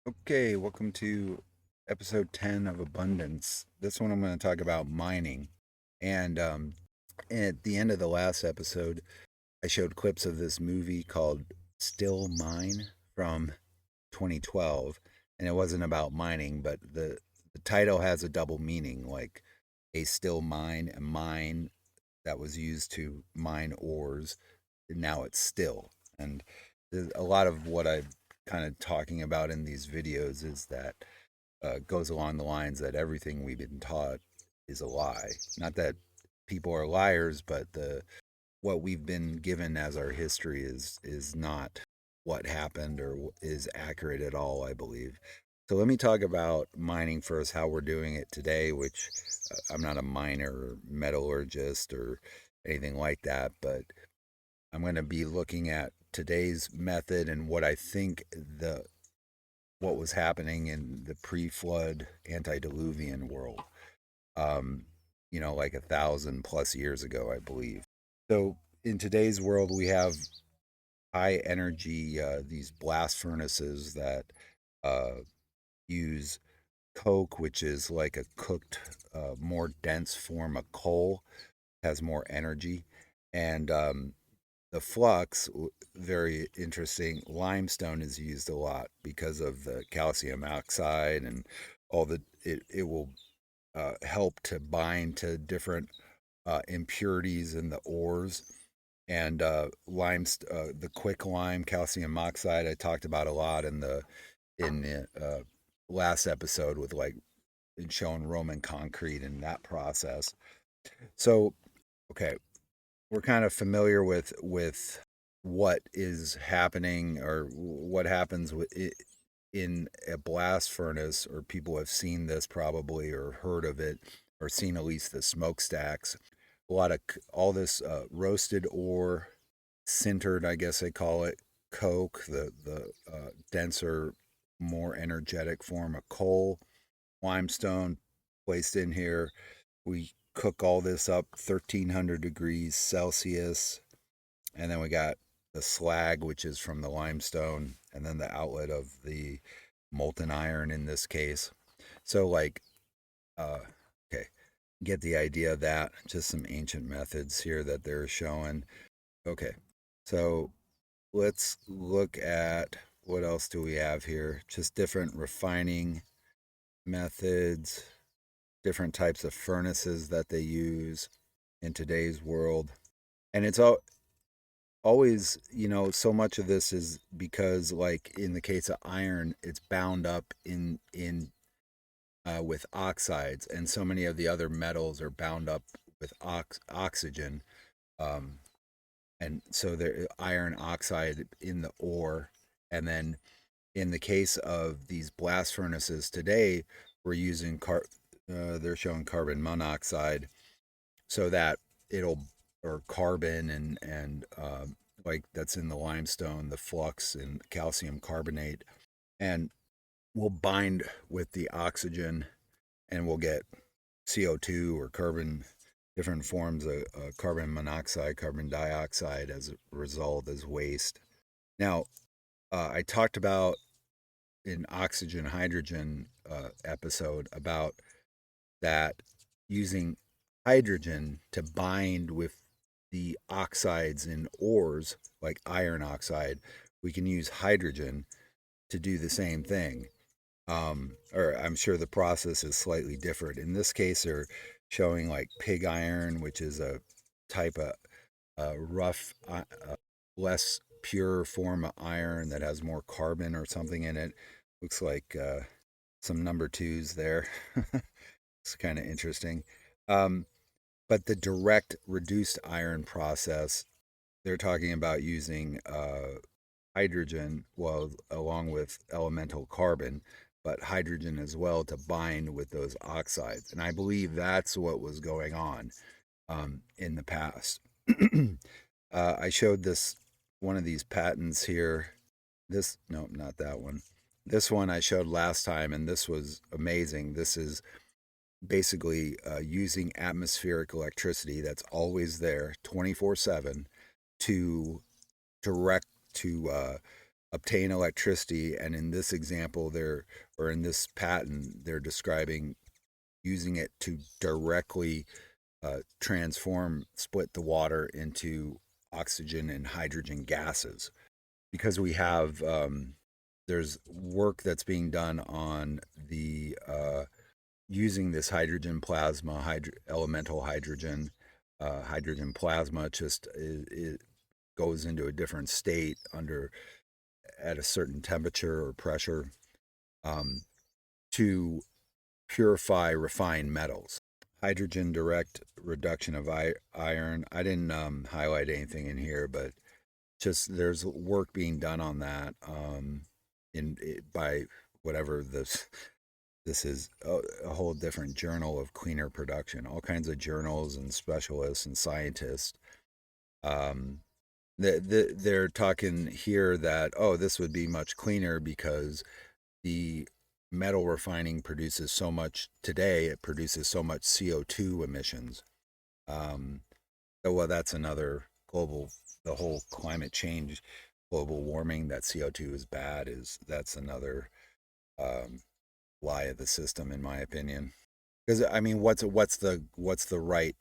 Okay, welcome to episode 10 of Abundance. This one I'm going to talk about mining. And at the end of the last episode, I showed clips of this movie called Still Mine from 2012. And it wasn't about mining, but the title has a double meaning, like a still mine, a mine that was used to mine ores. And now it's still. And a lot of what I'm kind of talking about in these videos is that goes along the lines that everything we've been taught is a lie. Not that people are liars, but the what we've been given as our history is not what happened or is accurate at all, I believe. So let me talk about mining first, how we're doing it today, which I'm not a miner or metallurgist or anything like that, but I'm going to be looking at today's method and what I think what was happening in the pre-flood antediluvian world. Um, like 1,000 plus years ago, I believe. So in today's world, we have high energy these blast furnaces that uh, use coke, which is like a cooked, more dense form of coal, has more energy, and the flux, very interesting. Limestone is used a lot because of the calcium oxide and all the it will help to bind to different impurities in the ores. And the quick lime calcium oxide I talked about a lot in the last episode with like showing Roman concrete and that process. So okay, we're kind of familiar with what is happening or what happens with it in a blast furnace, or people have seen this probably or heard of it or seen at least the smokestacks. A lot of all this roasted ore, sintered, I guess they call it, coke, the denser, more energetic form of coal, limestone placed in here. We cook all this up 1,300 degrees Celsius, and then we got the slag, which is from the limestone, and then the outlet of the molten iron in this case. So, like, uh, okay, get the idea of that. Just some ancient methods here that they're showing. Okay, so let's look at what else do we have here? Just different refining methods, different types of furnaces that they use in today's world. And it's all always, so much of this is because, like in the case of iron, it's bound up in with oxides, and so many of the other metals are bound up with oxygen. Um, and so there iron oxide in the ore, and then in the case of these blast furnaces today, we're using they're showing carbon monoxide, so that it'll or carbon and like that's in the limestone, the flux and calcium carbonate, and we'll bind with the oxygen, and we'll get CO2 or carbon, different forms of carbon monoxide, carbon dioxide as a result as waste. Now, I talked about in oxygen hydrogen episode about that using hydrogen to bind with the oxides in ores, like iron oxide, we can use hydrogen to do the same thing. Or I'm sure the process is slightly different. In this case, they're showing like pig iron, which is a type of rough, less pure form of iron that has more carbon or something in it. Looks like some number twos there. It's kind of interesting. Um, but the direct reduced iron process, they're talking about using hydrogen, well, along with elemental carbon, but hydrogen as well to bind with those oxides. And I believe that's what was going on in the past. I showed this one of these patents here. This, no, not that one. This one I showed last time, and this was amazing. This is basically using atmospheric electricity that's always there 24/7 to direct to obtain electricity. And in this example, or in this patent, they're describing using it to directly split the water into oxygen and hydrogen gases. Because we have, there's work that's being done on the using this hydrogen plasma, elemental hydrogen, hydrogen plasma. It goes into a different state at a certain temperature or pressure, um, to purify refined metals. Hydrogen direct reduction of iron. I didn't highlight anything in here, but just there's work being done on that, by whatever this is a whole different journal of cleaner production. All kinds of journals and specialists and scientists. Um, they're talking here that, oh, this would be much cleaner because the metal refining produces so much today. It produces so much CO2 emissions. Um, so, well, that's another the whole climate change, global warming, that CO2 is bad, that's another um, lie of the system, in my opinion. Because I mean, what's the right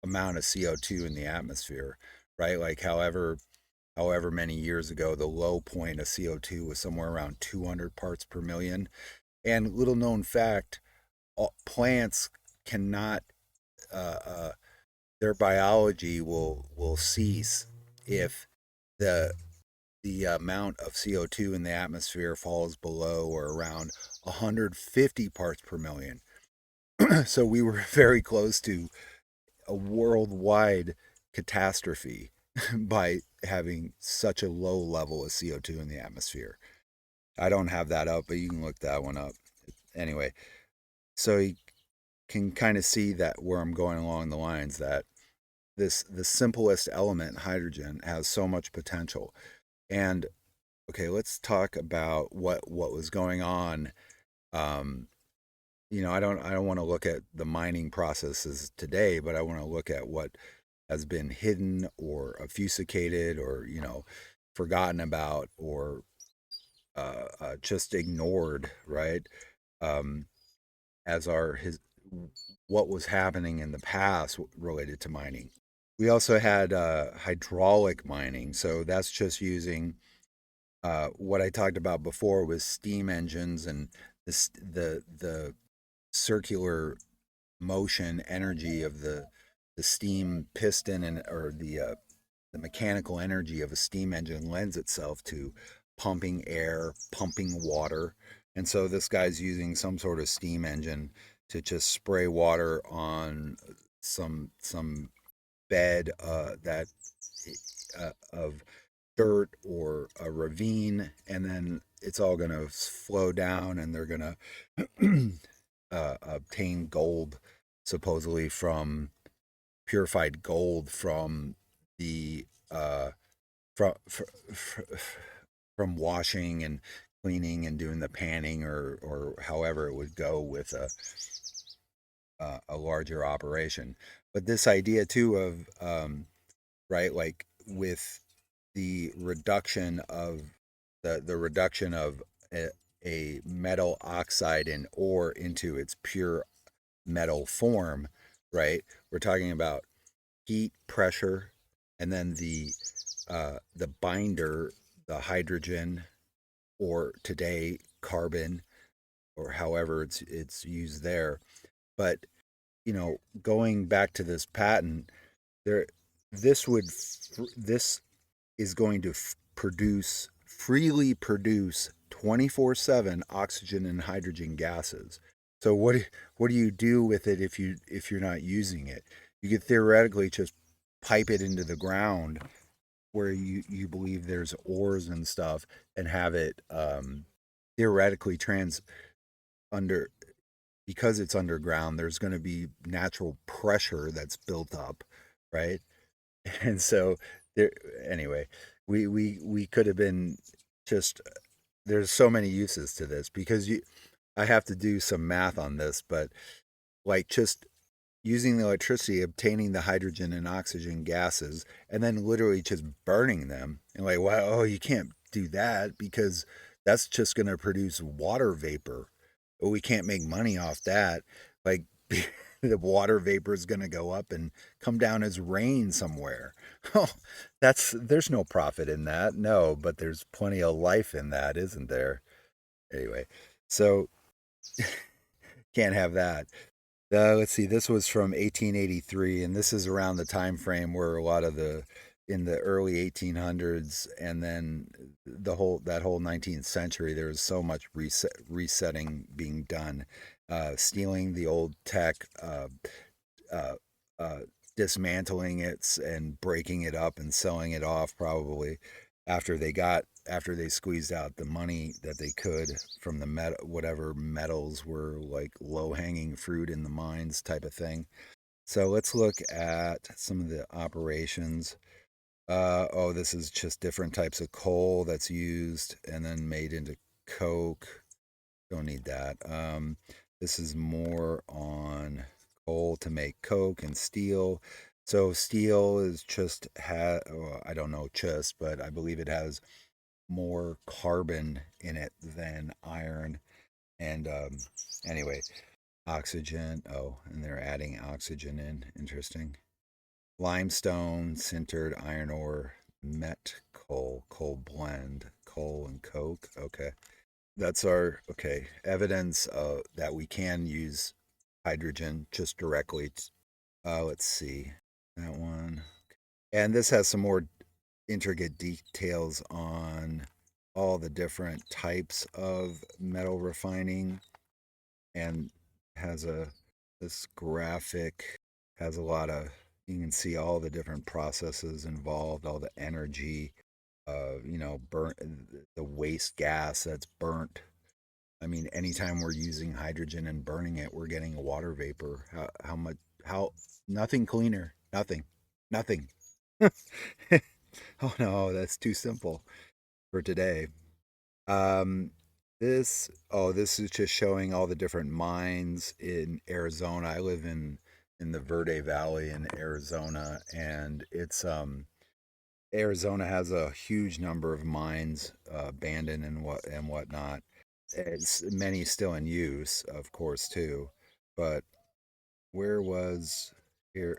amount of CO2 in the atmosphere, right? Like however many years ago, the low point of CO2 was somewhere around 200 parts per million. And little known fact, plants cannot, uh, uh, their biology will cease if the the amount of CO2 in the atmosphere falls below or around 150 parts per million. So we were very close to a worldwide catastrophe by having such a low level of CO2 in the atmosphere. I don't have that up, but you can look that one up. Anyway, so you can kind of see that where I'm going along the lines, that the simplest element, hydrogen, has so much potential. And okay, let's talk about what was going on. Um, I don't want to look at the mining processes today, but I want to look at what has been hidden or obfuscated, or forgotten about, or just ignored, right? Um, as our his what was happening in the past related to mining. We also had hydraulic mining, so that's just using what I talked about before was steam engines and the circular motion energy of the steam piston, and or the mechanical energy of a steam engine lends itself to pumping air, pumping water. And so this guy's using some sort of steam engine to just spray water on some bed that of dirt or a ravine, and then it's all going to flow down, and they're going to obtain gold, supposedly from purified gold from the from from washing and cleaning and doing the panning, or however it would go with a larger operation. But this idea too of right, like with the reduction of the reduction of a metal oxide in ore into its pure metal form, right? We're talking about heat, pressure, and then the binder, the hydrogen, or today carbon, or however it's used there. But going back to this patent, there, this is going to freely produce 24/7 oxygen and hydrogen gases. So what do you do with it if you're not using it? You could theoretically just pipe it into the ground where you believe there's ores and stuff, and have it theoretically trans under because it's underground. There's going to be natural pressure that's built up, right? And so there, anyway, we could have been just, there's so many uses to this, because I have to do some math on this, but like just using the electricity, obtaining the hydrogen and oxygen gases, and then literally just burning them. And like, wow, oh, you can't do that because that's just going to produce water vapor. We can't make money off that. Like the water vapor is going to go up and come down as rain somewhere. Oh, there's no profit in that. No, but there's plenty of life in that, isn't there? Anyway, so can't have that. Let's see. This was from 1883, and this is around the time frame where a lot of the in the early 1800s, and then that whole 19th century, there was so much resetting being done, stealing the old tech, uh, uh, dismantling it and breaking it up and selling it off probably after they squeezed out the money that they could from the whatever metals were like low hanging fruit in the mines type of thing. So let's look at some of the operations. Oh, this is just different types of coal that's used and then made into coke. Don't need that. This is more on coal to make coke and steel. So steel is just well, I don't know just, but I believe it has more carbon in it than iron. And anyway, oxygen. Oh, and they're adding oxygen in. Interesting. Limestone, sintered iron ore, met coal blend, coal and coke. Okay. That's our okay evidence that we can use hydrogen just directly. Let's see that one, and this has some more intricate details on all the different types of metal refining, and has a this graphic has a lot of you can see all the different processes involved, all the energy, burnt the waste gas that's burnt. I mean, anytime we're using hydrogen and burning it, we're getting a water vapor. How much? How nothing cleaner? Nothing. Nothing. Oh no, that's too simple for today. Um, this is just showing all the different mines in Arizona. I live in the Verde Valley in Arizona, and it's Arizona has a huge number of mines abandoned and whatnot. It's many still in use, of course, too. But where was here?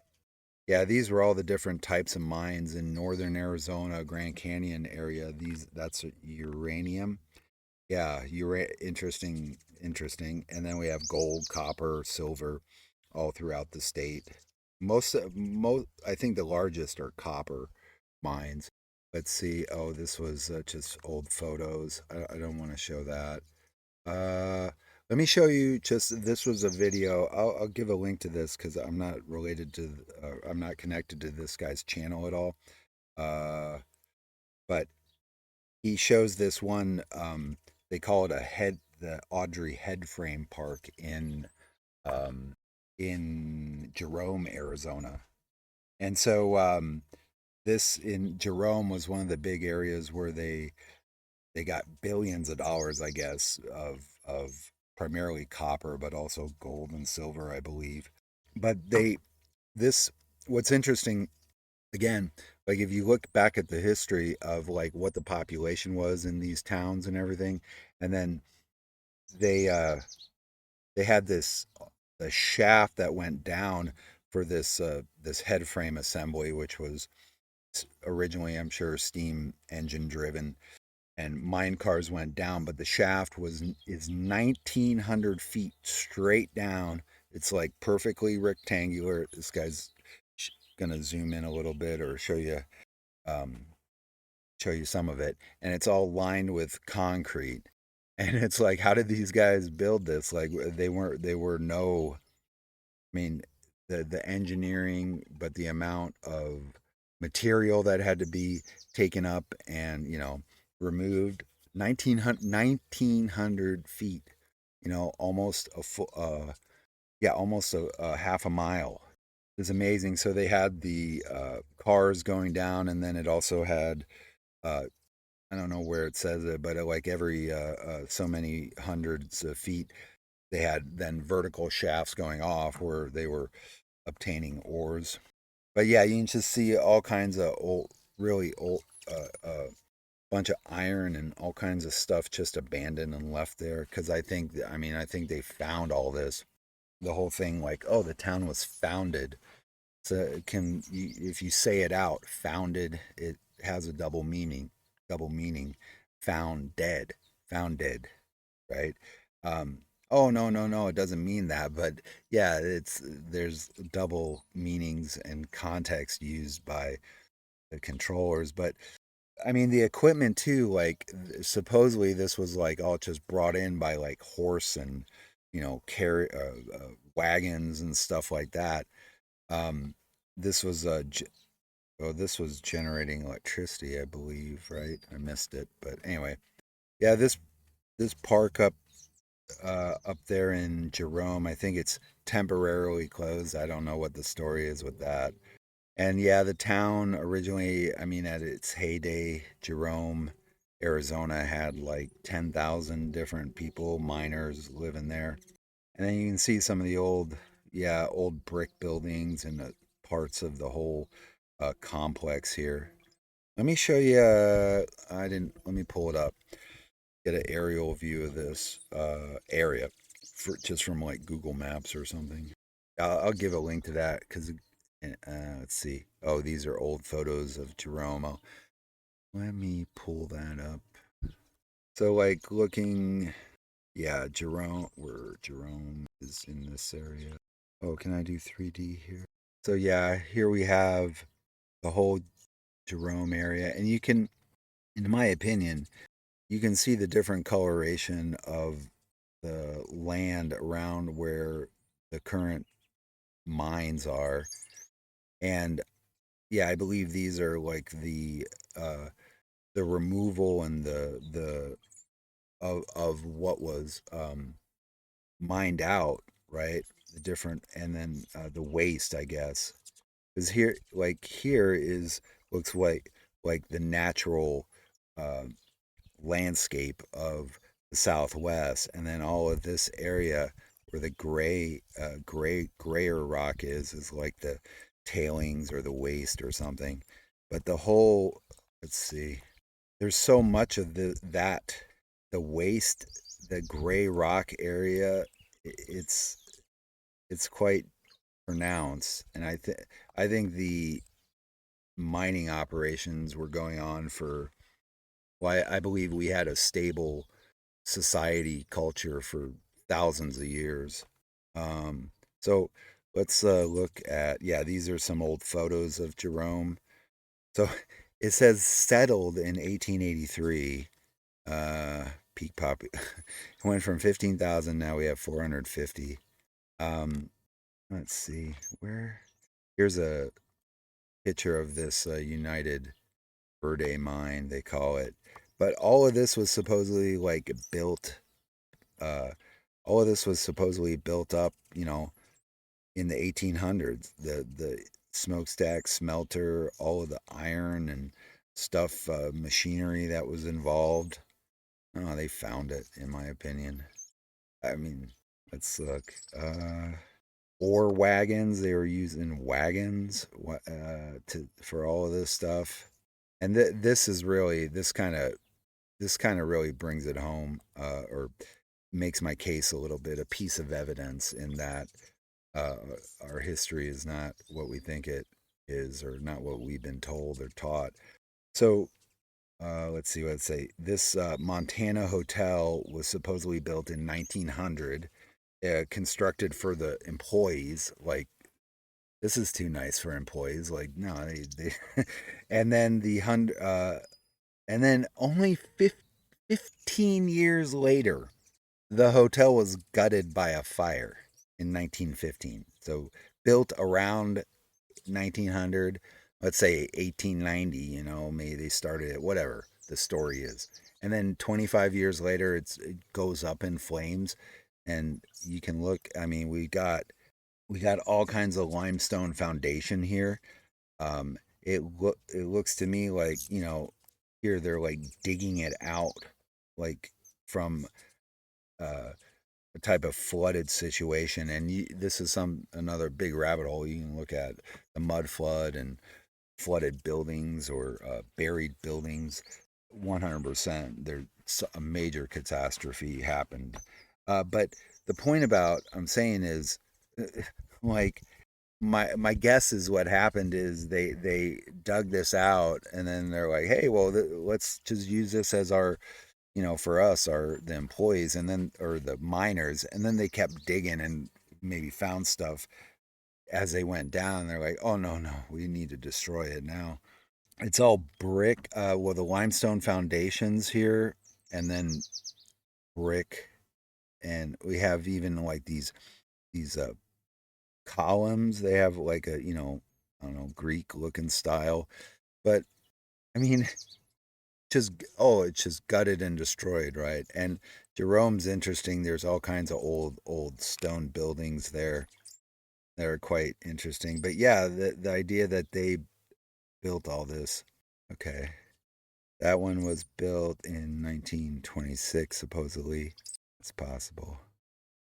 Yeah, these were all the different types of mines in northern Arizona, Grand Canyon area. That's uranium. Yeah, interesting, interesting. And then we have gold, copper, silver, all throughout the state. Most, I think the largest are copper mines. Let's see. Oh, this was just old photos. I don't want to show that. Uh, Let me show you just this was a video. I'll give a link to this because I'm not related to, I'm not connected to this guy's channel at all. But he shows this one. They call it the Audrey Headframe Park um, in Jerome, Arizona. And so this in Jerome was one of the big areas where they got billions of dollars, I guess, of primarily copper, but also gold and silver, I believe. But this, what's interesting, again, like if you look back at the history of like what the population was in these towns and everything, and then they uh, they had the shaft that went down for this head frame assembly, which was originally, I'm sure, steam engine driven and mine cars went down, but the shaft is 1,900 feet straight down. It's like perfectly rectangular. This guy's gonna zoom in a little bit or um, show you some of it, and it's all lined with concrete. And it's like, how did these guys build this? Like they were no, I mean, the engineering, but the amount of material that had to be taken up and removed 1900 feet, almost a foot, yeah, almost a half a mile. It's amazing. So they had the cars going down, and then it also had uh, I don't know where it says it, but like every so many hundreds of feet, they had then vertical shafts going off where they were obtaining ores. But yeah, you can just see all kinds of old, really old bunch of iron and all kinds of stuff just abandoned and left there. Because I think they found all this. The whole thing, like, oh, the town was founded. So if you say it out, founded, it has a double meaning. Double meaning, found dead, found dead, right? Um, oh no, no, no, it doesn't mean that, but yeah, there's double meanings and context used by the controllers. But I mean, the equipment too, like supposedly this was like all just brought in by like horse and carry wagons and stuff like that. Um, this was this was generating electricity, I believe, right? I missed it, but anyway, yeah, this park up there in Jerome, I think it's temporarily closed. I don't know what the story is with that. And yeah, the town originally, I mean, at its heyday, Jerome, Arizona had like 10,000 different people, miners living there. And then you can see some of the old brick buildings and the parts of the whole complex here. Let me show you. Let me pull it up, get an aerial view of this area just from like Google Maps or something. I'll give a link to that because let's see. Oh, these are old photos of Jerome. Let me pull that up. So, like looking, yeah, where Jerome is in this area. Oh, can I do 3D here? So, yeah, here we have the whole Jerome area. And you can, in my opinion, you can see the different coloration of the land around where the current mines are. And yeah, I believe these are like the removal and the of what was mined out, right? The different and then the waste, I guess. Because here is looks like the natural uh, landscape of the Southwest, and then all of this area where the grayer rock is like the tailings or the waste or something. But the whole, let's see, there's so much of the waste, the gray rock area. It's quite pronounced, and I think the mining operations were going on for. Well, I believe we had a stable society culture for thousands of years. Um, so let's look at, yeah, these are some old photos of Jerome. So it says settled in 1883. Peak pop went from 15,000. Now we have 450. Um, let's see where. Here's a picture of this United Verde mine, they call it. But all of this was supposedly like built uh, all of this was supposedly built up, in the 1800s. The smokestack, smelter, all of the iron and stuff, machinery that was involved. Oh, they found it, in my opinion. I mean, let's look. Ore wagons. They were using wagons for all of this stuff. And this is really this kind of really brings it home, or makes my case a little bit a piece of evidence in that uh, our history is not what we think it is, or not what we've been told or taught. So let's see what it say. This Montana hotel was supposedly built in 1900, constructed for the employees. Like, this is too nice for employees. Like, no, they and then and then only 15 years later, the hotel was gutted by a fire in 1915. So built around 1900, let's say 1890, maybe they started it, whatever the story is. And then 25 years later, it goes up in flames. And you can look, I mean, we got all kinds of limestone foundation here. It looks to me like, here they're like digging it out, like from uh, a type of flooded situation. And this is another big rabbit hole. You can look at the mud flood and flooded buildings or buried buildings. 100%. There's a major catastrophe happened. But the point about I'm saying is, like, my guess is what happened is they dug this out and then they're like, hey, well, let's just use this as our, for us, our the employees, and then or the miners, and then they kept digging and maybe found stuff as they went down. They're like, oh no, we need to destroy it now. It's all brick. Well, the limestone foundations here, and then brick, and we have even like these columns. They have like a I don't know, Greek looking style, but I mean, just it's just gutted and destroyed, right? And Jerome's interesting. There's all kinds of old stone buildings there that are quite interesting. But yeah, the idea that they built all this. Okay. That one was built in 1926, supposedly. It's possible.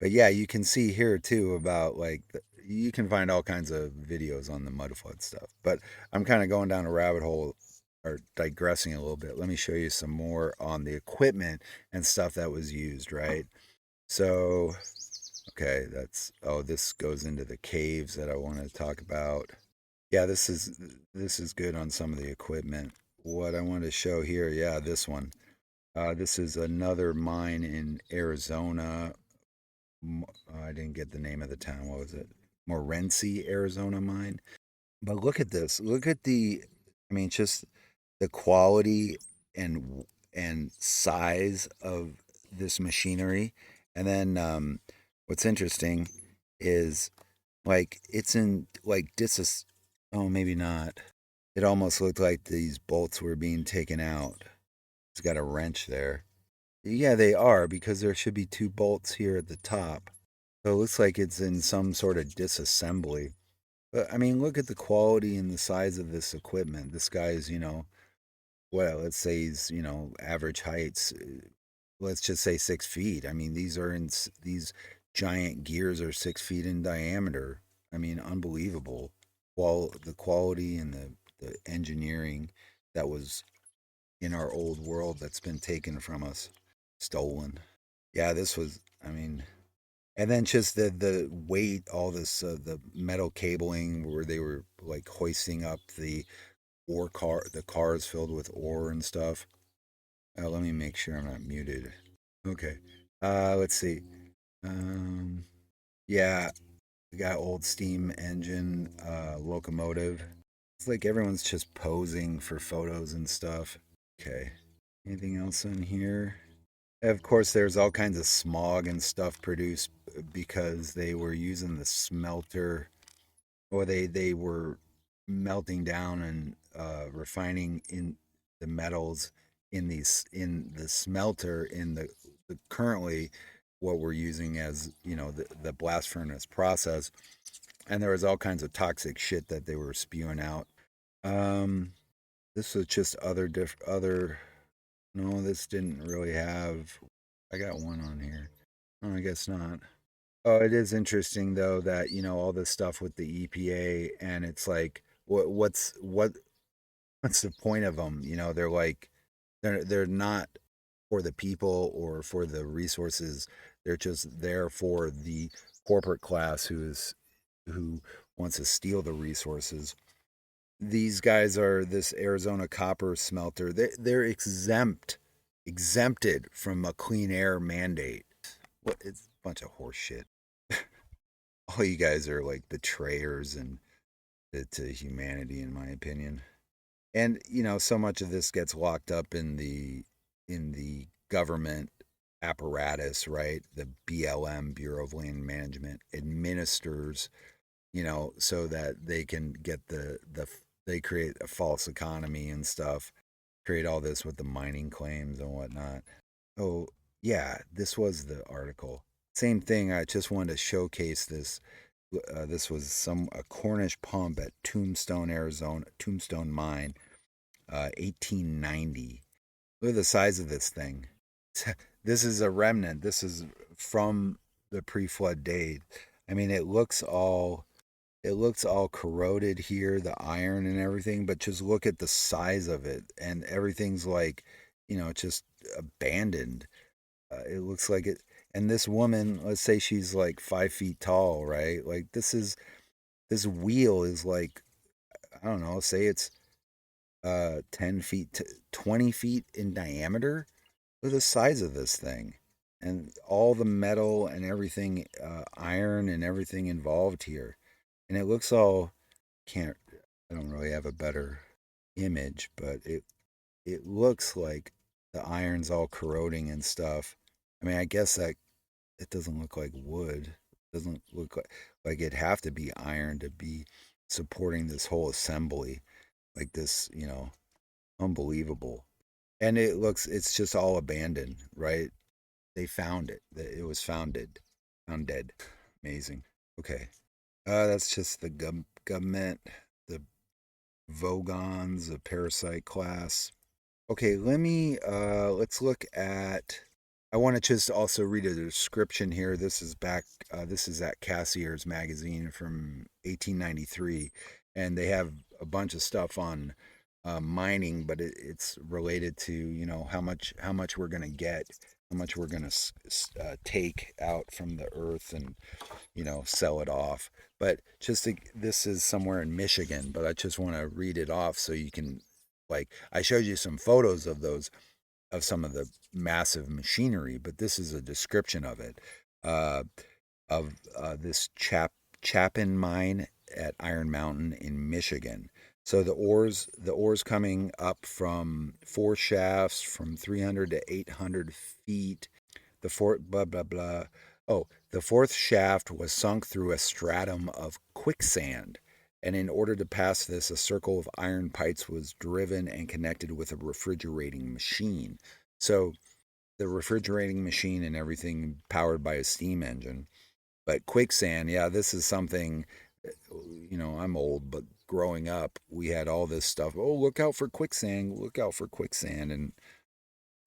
But yeah, you can see here too about like you can find all kinds of videos on the mud flood stuff. But I'm kind of going down a rabbit hole or digressing a little bit. Let me show you some more on the equipment and stuff that was used, right? So, okay, this goes into the caves that I want to talk about. Yeah, this is good on some of the equipment. What I want to show here, yeah, this one. This is another mine in Arizona. I didn't get the name of the town. What was it? Morenci, Arizona mine. But look at this. Look at I mean, just the quality and size of this machinery. And then what's interesting is like it's in like dis. Oh, maybe not. It almost looked like these bolts were being taken out. It's got a wrench there. Yeah, they are because there should be two bolts here at the top. So it looks like it's in some sort of disassembly. But I mean, look at the quality and the size of this equipment. This guy's, well, let's say he's, average heights. Let's just say 6 feet. I mean, these giant gears are 6 feet in diameter. I mean, unbelievable. The quality and the engineering that was in our old world that's been taken from us, stolen. Yeah, this was, I mean, and then just the weight, all this the metal cabling where they were like hoisting up the cars filled with ore and stuff. Let me make sure I'm not muted. Okay. Let's see. Um, yeah, we got old steam engine, locomotive. It's like everyone's just posing for photos and stuff. Okay. Anything else in here? Of course, there's all kinds of smog and stuff produced because they were using the smelter, or they were melting down and refining in the metals in the smelter in the currently what we're using as the blast furnace process, and there was all kinds of toxic shit that they were spewing out. Um, this was just other. No, this didn't really have. I got one on here. Oh, I guess not. Oh, it is interesting though that all this stuff with the EPA, and it's like what's the point of them? They're like they're not for the people or for the resources. They're just there for the corporate class who wants to steal the resources. These guys are this Arizona copper smelter. They're exempted from a clean air mandate. What? It's a bunch of horse shit. All you guys are like betrayers and to humanity, in my opinion. And so much of this gets locked up in the government apparatus, right? The BLM, Bureau of Land Management, administers, so that they can get they create a false economy and stuff, create all this with the mining claims and whatnot. Oh, yeah, this was the article. Same thing. I just wanted to showcase this. This was a Cornish pump at Tombstone, Arizona, Tombstone Mine, 1890. Look at the size of this thing. This is a remnant. This is from the pre-flood date. I mean, it looks all corroded here, the iron and everything, but just look at the size of it, and everything's like, it's just abandoned. It looks like it. And this woman, let's say she's like 5 feet tall, right? Like this wheel is like, I don't know, say it's 10 feet to 20 feet in diameter. Look at the size of this thing. And all the metal and everything, iron and everything involved here. And it looks all, can't, I don't really have a better image, but it looks like the iron's all corroding and stuff. I mean, I guess that it doesn't look like wood. It doesn't look like it'd have to be iron to be supporting this whole assembly. Like this, unbelievable. And it's just all abandoned, right? They found it. It was found dead. Amazing. Okay. That's just the government, the Vogons, the parasite class. Okay, let's look at, I want to just also read a description here. This is at Cassier's magazine from 1893, and they have a bunch of stuff on mining, but it's related to, how much we're going to get, how much we're going to take out from the earth and, sell it off. But this is somewhere in Michigan, but I just want to read it off so you can, like, I showed you some photos of some of the massive machinery, but this is a description of it, uh, of this Chapin mine at Iron Mountain in Michigan. So the ores coming up from 4 shafts from 300 to 800 feet. The fourth blah blah blah. Oh, the fourth shaft was sunk through a stratum of quicksand, and in order to pass this, a circle of iron pipes was driven and connected with a refrigerating machine. So the refrigerating machine and everything powered by a steam engine. But quicksand, yeah, this is something, I'm old, but growing up, we had all this stuff. Oh, look out for quicksand, look out for quicksand. And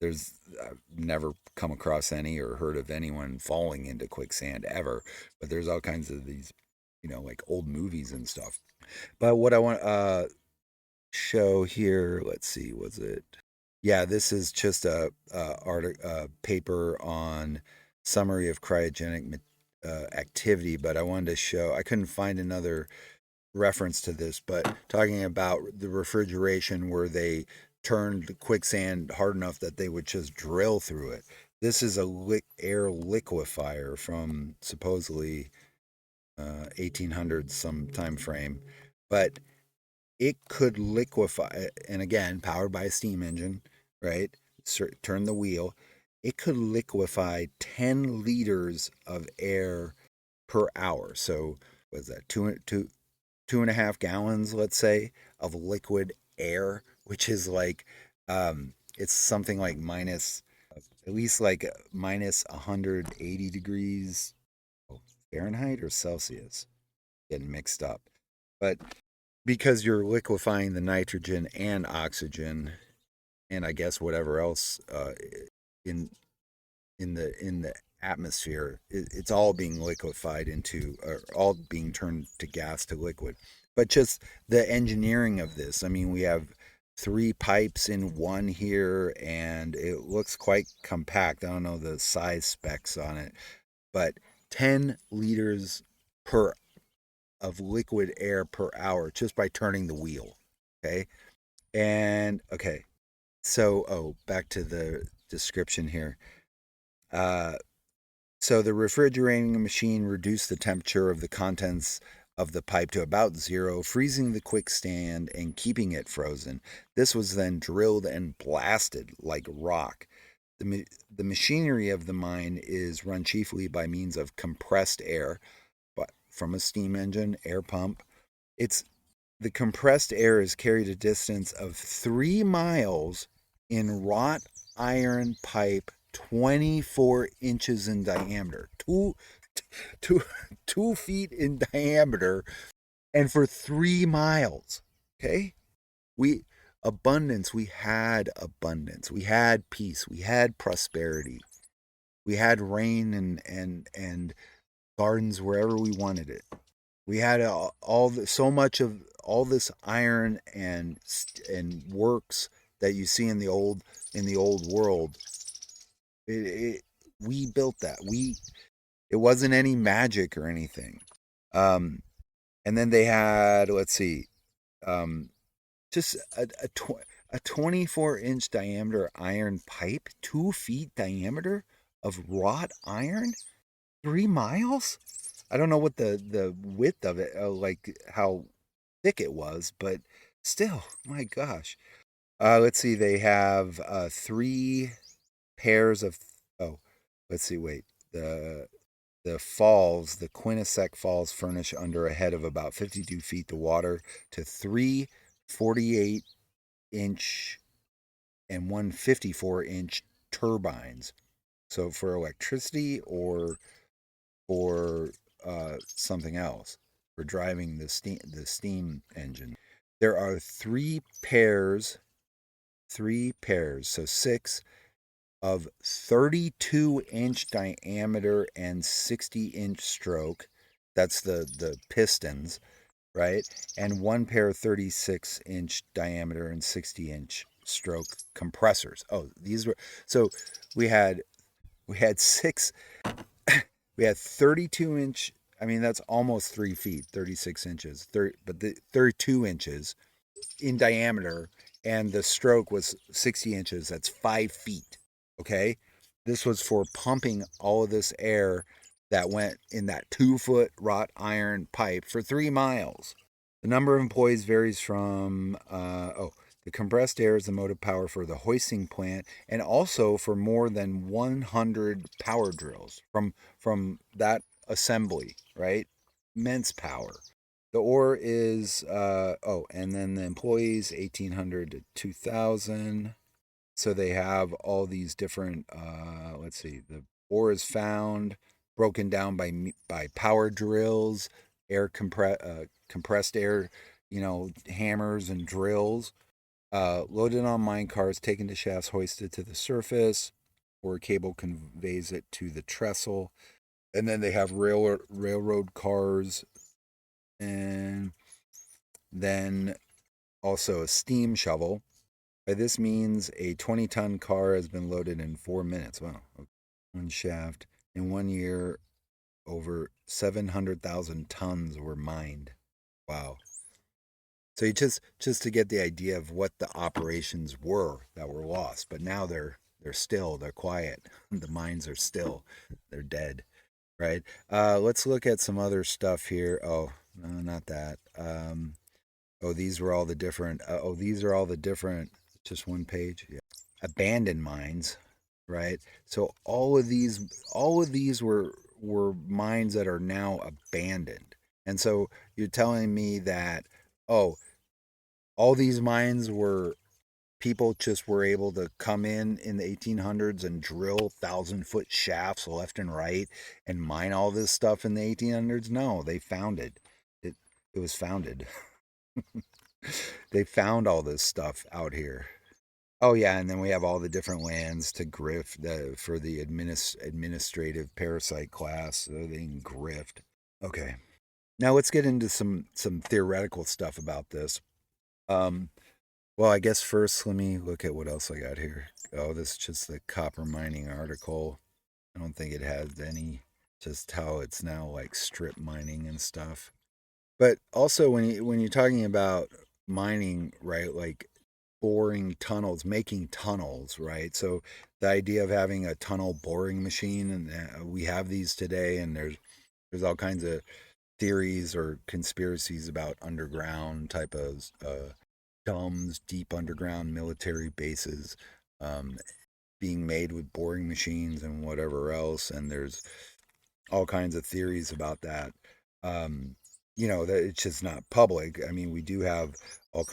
I've never come across any or heard of anyone falling into quicksand ever, but there's all kinds of these, like old movies and stuff. But what I want show here, let's see, was it? Yeah, this is just a paper on summary of cryogenic activity, but I wanted to show, I couldn't find another reference to this, but talking about the refrigeration where they turned the quicksand hard enough that they would just drill through it. This is a air liquefier from supposedly 1800s, some time frame, but it could liquefy, and again, powered by a steam engine, right? Turn the wheel. It could liquefy 10 liters of air per hour. So, was that 2.5 gallons, let's say, of liquid air, which is like, it's something like minus, at least like minus 180 degrees Fahrenheit or Celsius. Getting mixed up. But because you're liquefying the nitrogen and oxygen, and I guess whatever else in in the atmosphere, it's all being liquefied into, or all being turned to gas, to liquid. But just the engineering of this, I mean, we have 3 pipes in one here, and it looks quite compact. I don't know the size specs on it, but 10 liters per of liquid air per hour just by turning the wheel. Okay. And okay. So, back to the description here. Uh, so the refrigerating machine reduced the temperature of the contents of the pipe to about zero, freezing the quicksand and keeping it frozen. This was then drilled and blasted like rock. The machinery of the mine is run chiefly by means of compressed air, but from a steam engine, air pump. It's The compressed air is carried a distance of 3 miles in wrought iron pipe 24 inches in diameter. Two, 2 feet in diameter, and for 3 miles. Okay? We had abundance. We had peace. We had prosperity. We had rain and gardens wherever we wanted it. We had so much of all this iron and works that you see in the old in the old world. We built that. It wasn't any magic or anything. Um, and then they had, let's see, um, just a 24-inch diameter iron pipe, 2 feet diameter of wrought iron, 3 miles. I don't know what the width of it, like how thick it was, but still, my gosh. Let's see, they have 3 pairs of, oh, let's see, wait, the falls, the Quinnipiac Falls, furnish under a head of about 52 feet the water to 3 48-inch and 154-inch turbines. So for electricity or for something else, for driving the steam engine. There are 3 pairs, so 6 of 32-inch diameter and 60-inch stroke. That's the pistons, right? And 1 pair 36-inch diameter and 60-inch stroke compressors. Oh, these were, so we had 6, we had 32-inch, I mean that's almost 3 feet, 36 inches, but the 32 inches in diameter, and the stroke was 60 inches. That's 5 feet. Okay. This was for pumping all of this air that went in that 2-foot wrought iron pipe for 3 miles. The number of employees varies from, the compressed air is the motive power for the hoisting plant and also for more than 100 power drills from that assembly, right? Immense power. The ore is, and then the employees, 1,800 to 2,000. So they have all these different, let's see, the ore is found, broken down by power drills, compressed air, hammers and drills, loaded on mine cars, taken to shafts, hoisted to the surface, or a cable conveys it to the trestle. And then they have railroad cars, and then also a steam shovel. By this means a 20-ton car has been loaded in 4 minutes. Wow. One shaft. In 1 year, over 700,000 tons were mined. Wow. So you just to get the idea of what the operations were that were lost, but now they're still, they're quiet. The mines are still, they're dead, right? Let's look at some other stuff here. Oh, no, not that. These were all the different. These are all the different. Just one page. Yeah. Abandoned mines, right? So all of these were mines that are now abandoned. And so you're telling me that, all these mines were, people just were able to come in the 1800s and drill 1,000-foot shafts left and right and mine all this stuff in the 1800s? No, they found it. It was founded. They found all this stuff out here. Oh yeah, and then we have all the different lands to grift for the administrative parasite class, so they can grift. Okay, now let's get into some theoretical stuff about this. Well, I guess first let me look at what else I got here. Oh, this is just the copper mining article. I don't think it has any, just how it's now like strip mining and stuff. But also when you're talking about mining, right, like boring tunnels, making tunnels, right? So the idea of having a tunnel boring machine, and we have these today, and there's all kinds of theories or conspiracies about underground type of DUMBs, deep underground military bases, um, being made with boring machines and whatever else, and there's all kinds of theories about that. That it's just not public. I mean, we do have all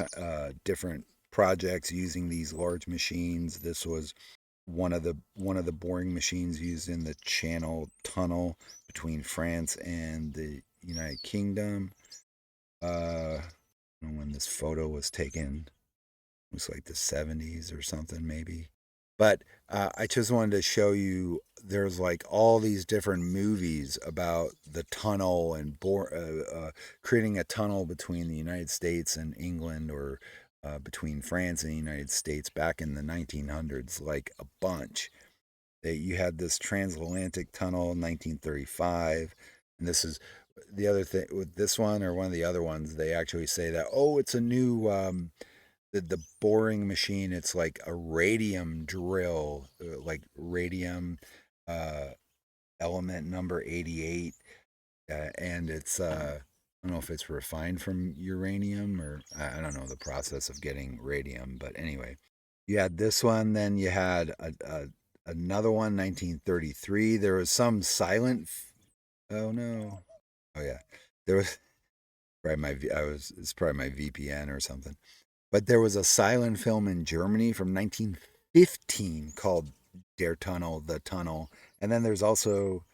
different projects using these large machines. This was one of the boring machines used in the Channel Tunnel between France and the United Kingdom. I don't know when this photo was taken. It was like the 70s or something, maybe. But I just wanted to show you, there's like all these different movies about the tunnel and creating a tunnel between the United States and England, or between France and the United States back in the 1900s, like a bunch. You had this transatlantic tunnel in 1935, and this is the other thing with this one or one of the other ones. They actually say that, oh, it's a new the boring machine. It's like a radium drill, like radium uh, element number 88, and it's I don't know if it's refined from uranium or I don't know the process of getting radium, but anyway, you had this one, then you had another one, 1933. There was some silent. Oh no! Oh yeah, there was probably it's probably my VPN or something. But there was a silent film in Germany from 1915 called Der Tunnel, the Tunnel, and then there's also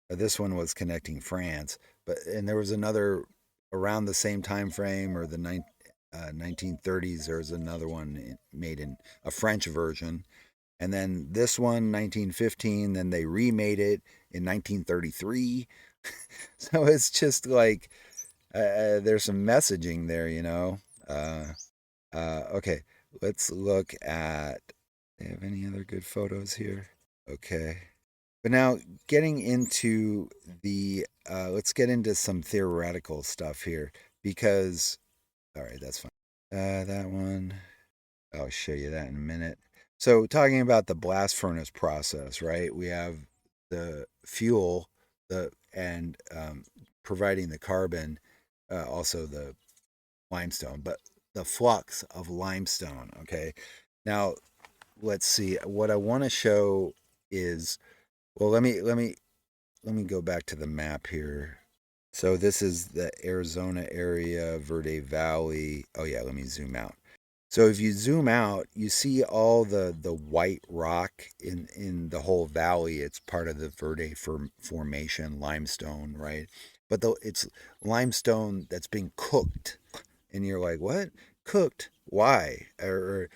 this one was connecting France, and there was another around the same time frame or the 1930s. There was another one made in a French version, and then this one 1915. Then they remade it in 1933. So it's just like there's some messaging there, you know. Okay, let's look at. Do they have any other good photos here? Okay. But now getting into let's get into some theoretical stuff here because, all right, that's fine. That one, I'll show you that in a minute. So talking about the blast furnace process, right? We have the fuel, and providing the carbon, also the limestone, but the flux of limestone. Okay, now let's see. What I want to show is, well, let me go back to the map here. So this is the Arizona area, Verde Valley. Oh yeah, let me zoom out. So if you zoom out, you see all the white rock in the whole valley. It's part of the Verde formation, limestone, right? But it's limestone that's been cooked, and you're like, what? Cooked? Why? There's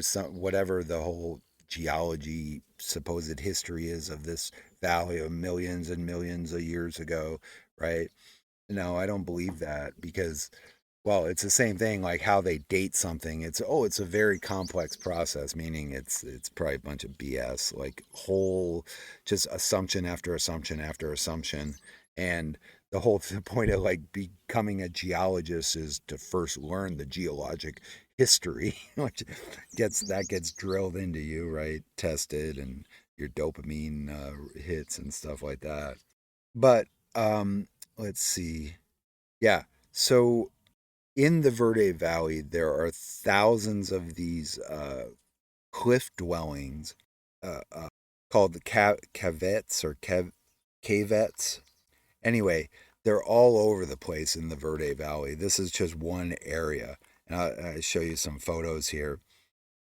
some whatever the whole geology supposed history is of this valley of millions and millions of years ago, right? No, I don't believe that because, well, it's the same thing like how they date something. It's a very complex process, meaning it's probably a bunch of BS, like whole just assumption after assumption after assumption. And the point of like becoming a geologist is to first learn the geologic history, which gets drilled into you, right? Tested and your dopamine hits and stuff like that. But let's see. Yeah. So in the Verde Valley, there are thousands of these cliff dwellings called the Cavates or Cavates. Anyway, they're all over the place in the Verde Valley. This is just one area. And I'll show you some photos here.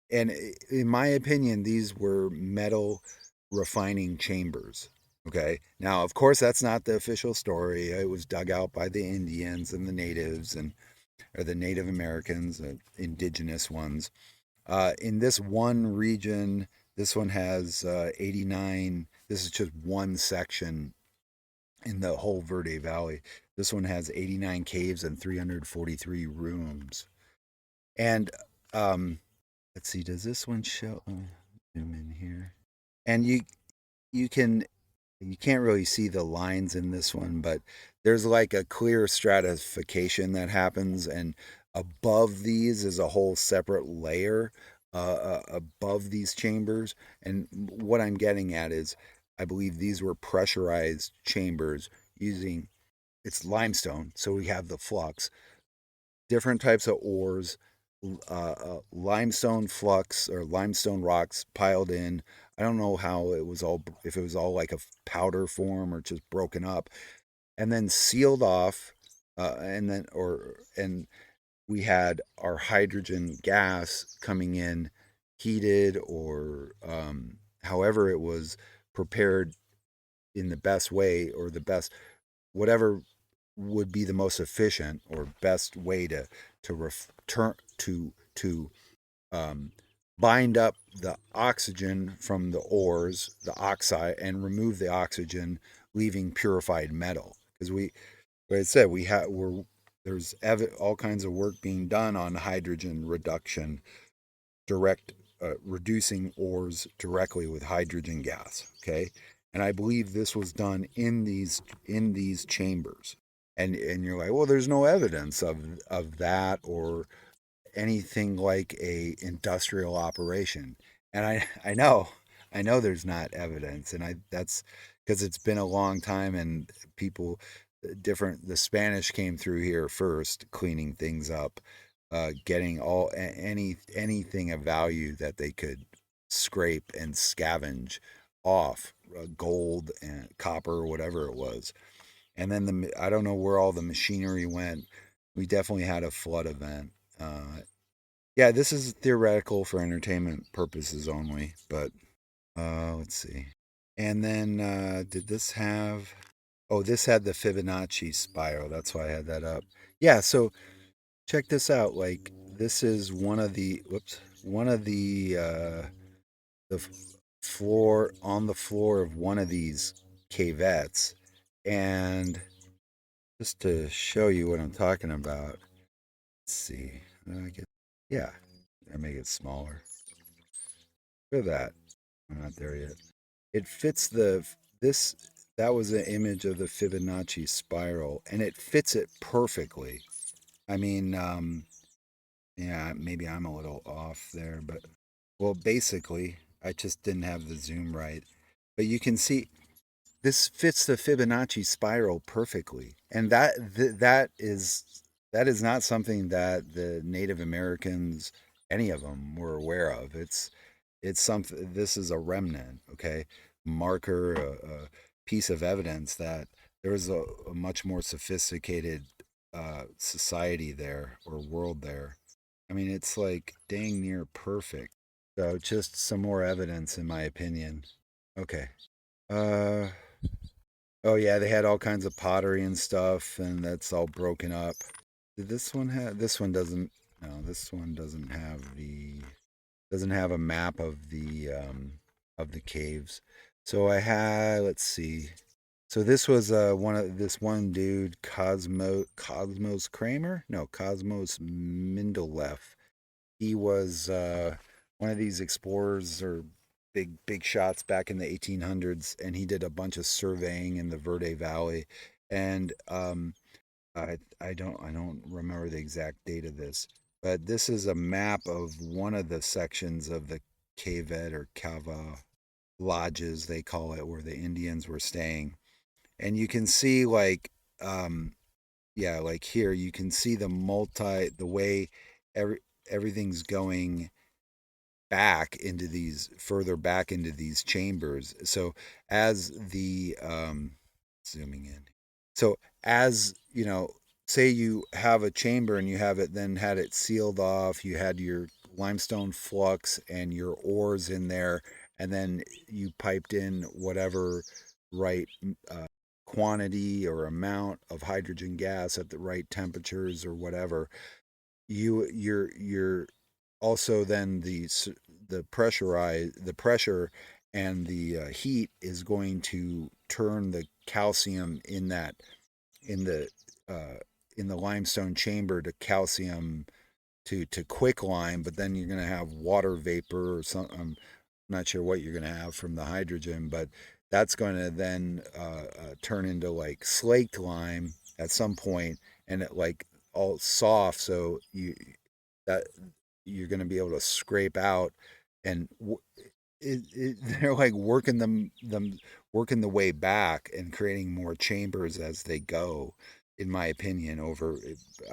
And in my opinion, these were metal refining chambers. Okay. Now, of course, that's not the official story. It was dug out by the Indians and the natives or the Native Americans, indigenous ones. In this one region, this one has 89. This is just one section in the whole Verde Valley. This one has 89 caves and 343 rooms. And let's see, does this one show? Zoom in here, and you can you can't really see the lines in this one, but there's like a clear stratification that happens, and above these is a whole separate layer above these chambers. And what I'm getting at is, I believe these were pressurized chambers using it's limestone, so we have the flux, different types of ores, limestone flux or limestone rocks piled in. I don't know how it was all, if it was all like a powder form or just broken up and then sealed off. And we had our hydrogen gas coming in heated or however it was prepared in the best way or the best, whatever would be the most efficient or best way to return to um, bind up the oxygen from the ores, the oxide, and remove the oxygen, leaving purified metal. Because like I said, there's all kinds of work being done on hydrogen reduction, direct reducing ores directly with hydrogen gas. Okay, and I believe this was done in these chambers. And you're like, well, there's no evidence of that or anything like a industrial operation. And I know there's not evidence, and I that's because it's been a long time, and people different the Spanish came through here first, cleaning things up, getting anything of value that they could scrape and scavenge off, gold and copper, whatever it was. And then I don't know where all the machinery went. We definitely had a flood event. Yeah, this is theoretical for entertainment purposes only, but let's see. And then did this have? Oh, this had the Fibonacci spiral. That's why I had that up. Yeah, so check this out. Like this is one of the floor on the floor of one of these cavettes, and just to show you what I'm talking about. Let's see. Yeah, I make it smaller. Look at that. I'm not there yet. It fits this. That was an image of the Fibonacci spiral, and it fits it perfectly. I mean, yeah, maybe I'm a little off there, but well, basically, I just didn't have the zoom right. But you can see this fits the Fibonacci spiral perfectly, and that is not something that the Native Americans, any of them, were aware of. It's something. This is a remnant, okay, marker, a piece of evidence that there was a much more sophisticated society there or world there. I mean, it's like dang near perfect. So just some more evidence, in my opinion. Okay. Uh, Oh yeah, they had all kinds of pottery and stuff, and that's all broken up. Did this one have? This one doesn't. No, this one doesn't have a map of the caves. So I had. Let's see. So this was this one dude, Cosmos Kramer. No, Cosmos Mindeleff. He was one of these explorers or big shots back in the 1800s, and he did a bunch of surveying in the Verde Valley. And I don't remember the exact date of this, but this is a map of one of the sections of the Cavet or Cava lodges they call it, where the Indians were staying. And you can see um, yeah, like here you can see the way every everything's going further back into these chambers. So as the zooming in, so as you know, say you have a chamber and you have it then had it sealed off, you had your limestone flux and your ores in there, and then you piped in whatever right quantity or amount of hydrogen gas at the right temperatures or whatever. You're also then the pressure and the heat is going to turn the calcium in the uh, in the limestone chamber to calcium to quicklime, but then you're going to have water vapor or something. I'm not sure what you're going to have from the hydrogen, but that's going to then turn into like slaked lime at some point, and it like all soft, so that you're going to be able to scrape out and they're like working the way back and creating more chambers as they go, in my opinion.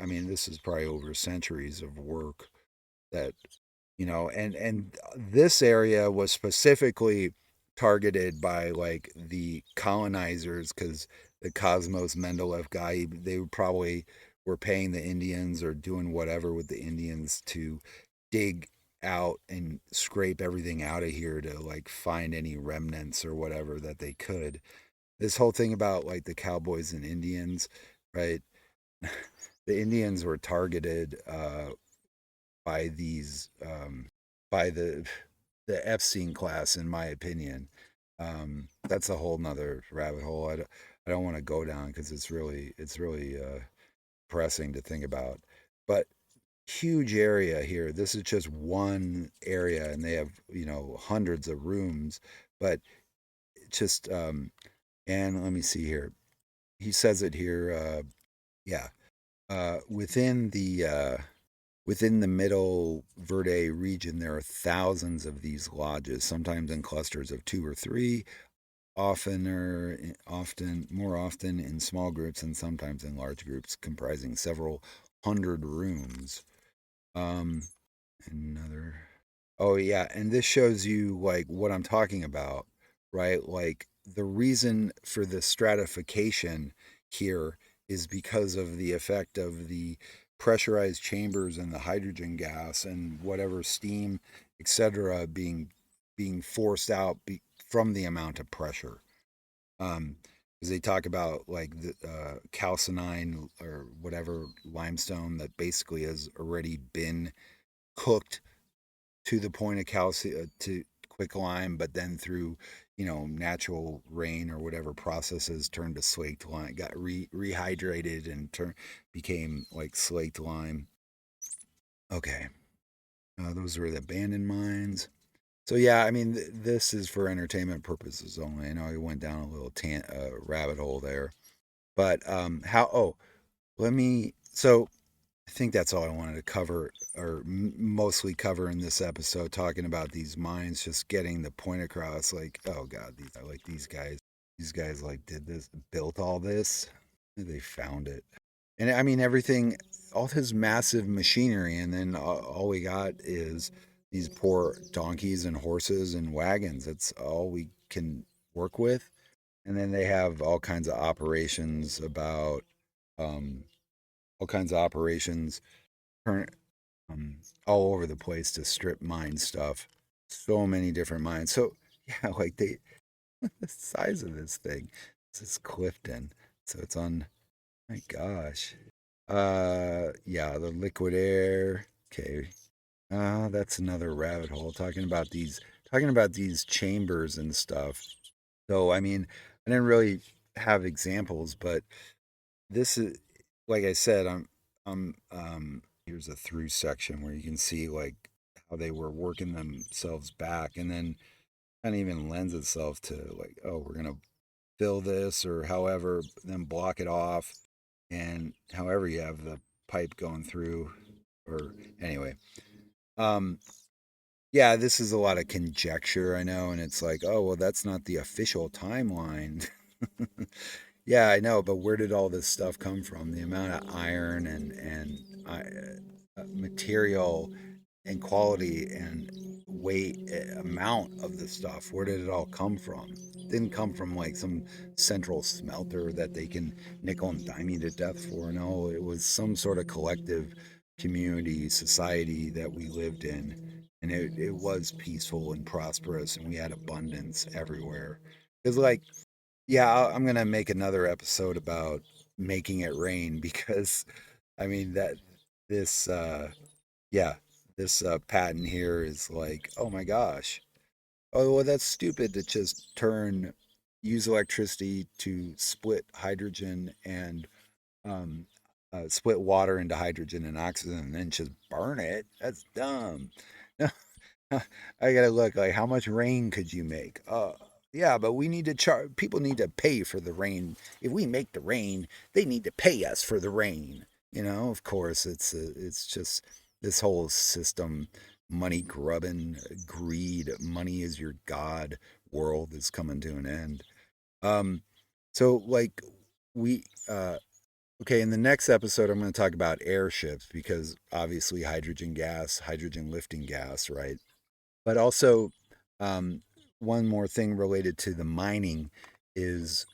I mean, this is probably over centuries of work that and this area was specifically targeted by like the colonizers, because the Cosmos Mindeleff guy, they probably were paying the Indians or doing whatever with the Indians to dig out and scrape everything out of here to like find any remnants or whatever that they could. This whole thing about like the cowboys and Indians, right? The Indians were targeted by these by the Epstein class, in my opinion. That's a whole nother rabbit hole. I don't want to go down because it's really depressing to think about. But huge area here. This is just one area, and they have, hundreds of rooms. But just and let me see here. He says it here. Yeah, within the middle Verde region, there are thousands of these lodges, sometimes in clusters of two or three, more often in small groups, and sometimes in large groups comprising several hundred rooms. Um, another. Oh yeah, and this shows you like what I'm talking about, right? Like the reason for the stratification here is because of the effect of the pressurized chambers and the hydrogen gas and whatever steam, etc., being forced out from the amount of pressure. Because they talk about like the calcinine or whatever limestone that basically has already been cooked to the point of calcium to quicklime, but then through natural rain or whatever processes turned to slaked lime, got rehydrated and became like slaked lime. Okay, those were the abandoned mines. So yeah, I mean this is for entertainment purposes only. I know I went down a little rabbit hole there, but how? Oh, let me. So I think that's all I wanted to cover, or mostly cover in this episode, talking about these mines, just getting the point across. Like, oh god, these guys like did this, built all this, they found it, and I mean everything, all this massive machinery, and then all we got is these poor donkeys and horses and wagons. That's all we can work with, and then they have um, all kinds of operations turn all over the place to strip mine stuff. So many different mines. So yeah, like the size of this thing. This is Clifton. So it's on. My gosh. Yeah, the liquid air. Okay. That's another rabbit hole. Talking about these chambers and stuff. So I mean, I didn't really have examples, but this is like I said, here's a through section where you can see like how they were working themselves back, and then kind of even lends itself to like, oh, we're gonna fill this or however, then block it off, and however you have the pipe going through, or anyway. Um, yeah, this is a lot of conjecture, I know, and it's like, oh well, that's not the official timeline. Yeah, I know, but where did all this stuff come from? The amount of iron and material and quality and weight amount of the stuff. Where did it all come from? It didn't come from like some central smelter that they can nickel and dime you to death for. No, it was some sort of collective community society that we lived in, and it was peaceful and prosperous, and we had abundance everywhere. Because like, yeah, I'm gonna make another episode about making it rain because I mean that this yeah, this patent here is like, oh my gosh. Oh, well, that's stupid to just use electricity to split hydrogen and um, split water into hydrogen and oxygen and then just burn it. That's dumb. I gotta look like how much rain could you make? Yeah, but we need to charge. People need to pay for the rain. If we make the rain, they need to pay us for the rain. Of course, it's just this whole system, money grubbing, greed, money is your god world is coming to an end. Um, so like we okay, in the next episode, I'm going to talk about airships because obviously hydrogen lifting gas, right? But also, um, one more thing related to the mining is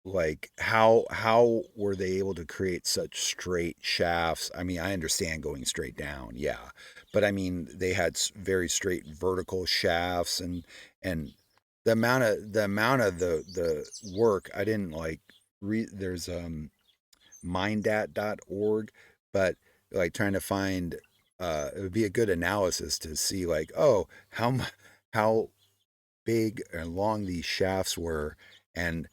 like how were they able to create such straight shafts? I mean, I understand going straight down, yeah, but I mean they had very straight vertical shafts, and the amount of the work I didn't like. There's mindat.org, but like trying to find it would be a good analysis to see like, oh, how big and long these shafts were, and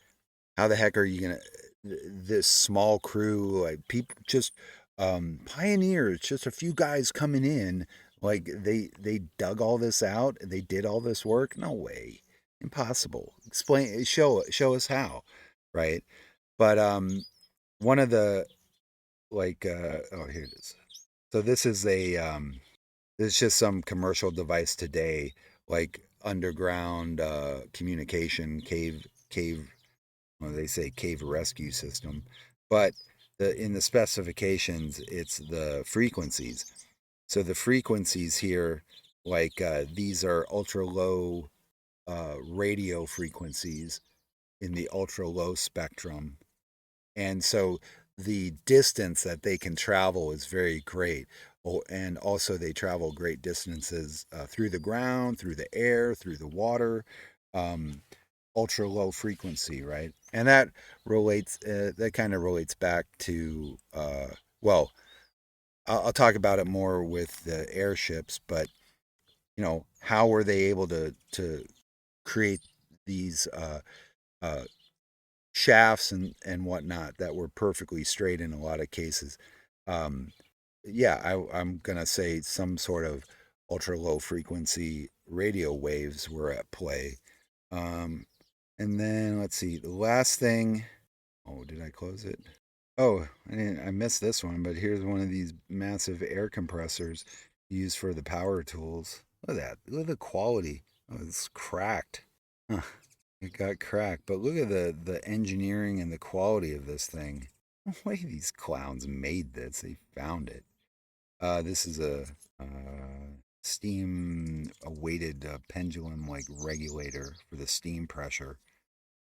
how the heck are you gonna this small crew, like people, just pioneers, just a few guys coming in, like they dug all this out, they did all this work. No way, impossible. Explain, show us how, right? But one of the oh, here it is. So this is this is just some commercial device today, like underground communication cave, well, they say cave rescue system, but in the specifications it's the frequencies. So the frequencies here, these are ultra low radio frequencies in the ultra low spectrum, and so the distance that they can travel is very great. Oh, and also they travel great distances through the ground, through the air, through the water. Um, Ultra low frequency, right? And that that kind of relates back to well, I'll talk about it more with the airships, but how were they able to create these uh, shafts and whatnot that were perfectly straight in a lot of cases? Um, yeah, I'm gonna say some sort of ultra low frequency radio waves were at play. Um, and then let's see, the last thing. Oh, did I close it? Oh, I missed this one, but here's one of these massive air compressors used for the power tools. Look at that. Look at the quality. Oh, it's cracked. Huh. It got cracked, but look at the engineering and the quality of this thing. No way these clowns made this. They found it. This is a steam a weighted pendulum like regulator for the steam pressure.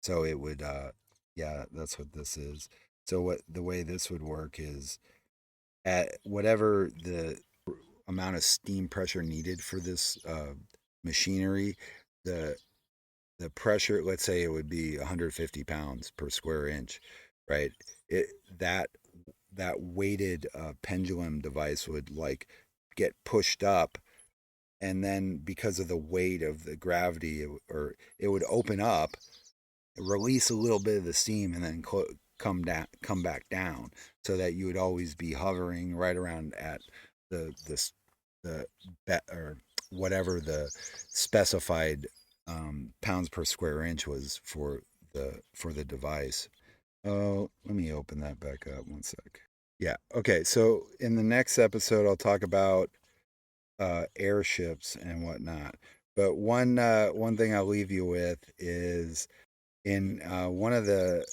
So it would yeah, that's what this is. So what the way this would work is at whatever the amount of steam pressure needed for this machinery, the the pressure, let's say it would be 150 pounds per square inch, right? It that that weighted pendulum device would like get pushed up, and then because of the weight of the gravity, it would open up, release a little bit of the steam, and then come back down, so that you would always be hovering right around at the or whatever the specified pounds per square inch was for the device. Oh, let me open that back up one sec. Yeah. Okay. So in the next episode, I'll talk about airships and whatnot. But one thing I'll leave you with is in one of the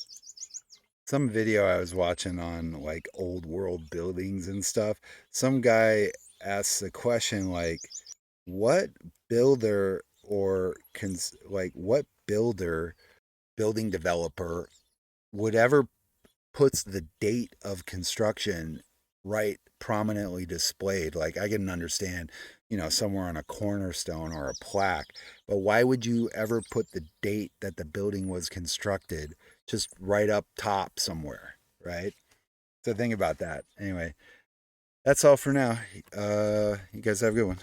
some video I was watching on like old world buildings and stuff. Some guy asks a question like, "What builder what builder, building developer would ever puts the date of construction right prominently displayed? Like I can understand, somewhere on a cornerstone or a plaque, but why would you ever put the date that the building was constructed just right up top somewhere, right? So think about that. Anyway, that's all for now. You guys have a good one.